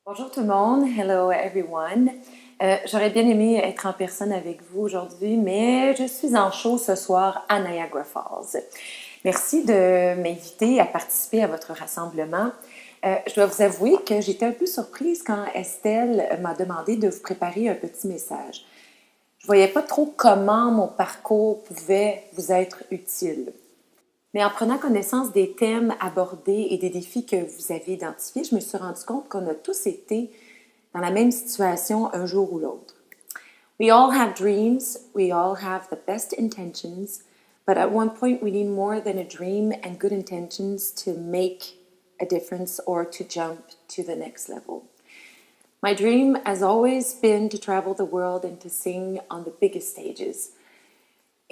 Bonjour tout le monde, hello everyone. J'aurais bien aimé être en personne avec vous aujourd'hui, mais je suis en show ce soir à Niagara Falls. Merci de m'inviter à participer à votre rassemblement. Je dois vous avouer que j'étais un peu surprise quand Estelle m'a demandé de vous préparer un petit message. Je ne voyais pas trop comment mon parcours pouvait vous être utile. Mais en prenant connaissance des thèmes abordés et des défis que vous avez identifiés, je me suis rendu compte qu'on a tous été dans la même situation un jour ou l'autre. We all have dreams, we all have the best intentions, but at one point we need more than a dream and good intentions to make a difference or to jump to the next level. My dream has always been to travel the world and to sing on the biggest stages.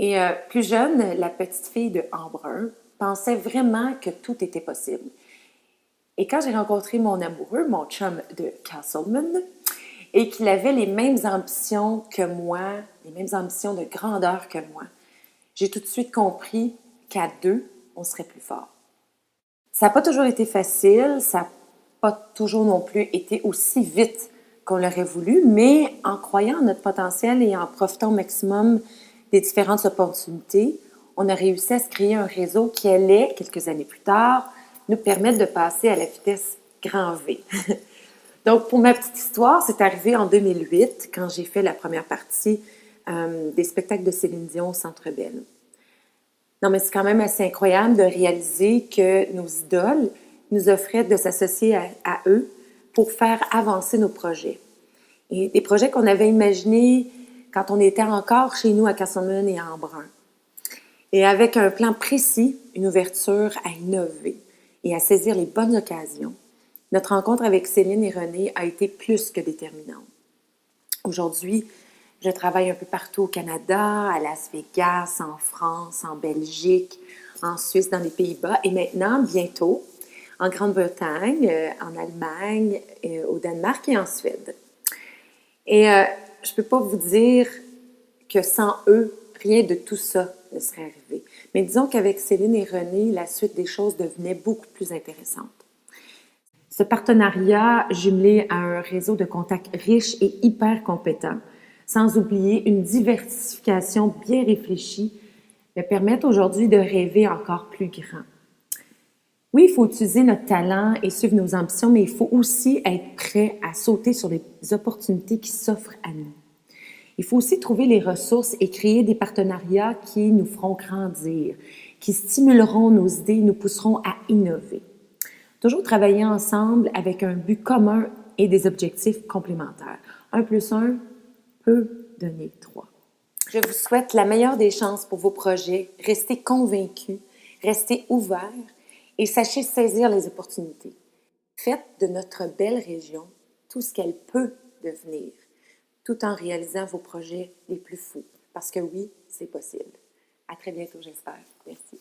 Et plus jeune, la petite fille de Embrun pensait vraiment que tout était possible. Et quand j'ai rencontré mon amoureux, mon chum de Castleman, et qu'il avait les mêmes ambitions que moi, les mêmes ambitions de grandeur que moi, j'ai tout de suite compris qu'à deux, on serait plus fort. Ça n'a pas toujours été facile, ça n'a pas toujours non plus été aussi vite qu'on l'aurait voulu, mais en croyant en notre potentiel et en profitant au maximum des différentes opportunités, on a réussi à se créer un réseau qui allait, quelques années plus tard, nous permettre de passer à la vitesse grand V. Donc, pour ma petite histoire, c'est arrivé en 2008, quand j'ai fait la première partie des spectacles de Céline Dion au Centre Bell. Non, mais c'est quand même assez incroyable de réaliser que nos idoles nous offraient de s'associer à eux pour faire avancer nos projets. Et des projets qu'on avait imaginés quand on était encore chez nous à Castleman et à Embrun. Et avec un plan précis, une ouverture à innover et à saisir les bonnes occasions, notre rencontre avec Céline et René a été plus que déterminante. Aujourd'hui, je travaille un peu partout au Canada, à Las Vegas, en France, en Belgique, en Suisse, dans les Pays-Bas et maintenant, bientôt, en Grande-Bretagne, en Allemagne, au Danemark et en Suède. Et je ne peux pas vous dire que sans eux, rien de tout ça ne serait arrivé. Mais disons qu'avec Céline et René, la suite des choses devenait beaucoup plus intéressante. Ce partenariat jumelé à un réseau de contacts riche et hyper compétent, sans oublier une diversification bien réfléchie, me permettent aujourd'hui de rêver encore plus grand. Oui, il faut utiliser notre talent et suivre nos ambitions, mais il faut aussi être prêt à sauter sur les opportunités qui s'offrent à nous. Il faut aussi trouver les ressources et créer des partenariats qui nous feront grandir, qui stimuleront nos idées et nous pousseront à innover. Toujours travailler ensemble avec un but commun et des objectifs complémentaires. 1 plus 1 peut donner 3. Je vous souhaite la meilleure des chances pour vos projets. Restez convaincus, restez ouverts et sachez saisir les opportunités. Faites de notre belle région tout ce qu'elle peut devenir, tout en réalisant vos projets les plus fous. Parce que oui, c'est possible. À très bientôt, j'espère. Merci.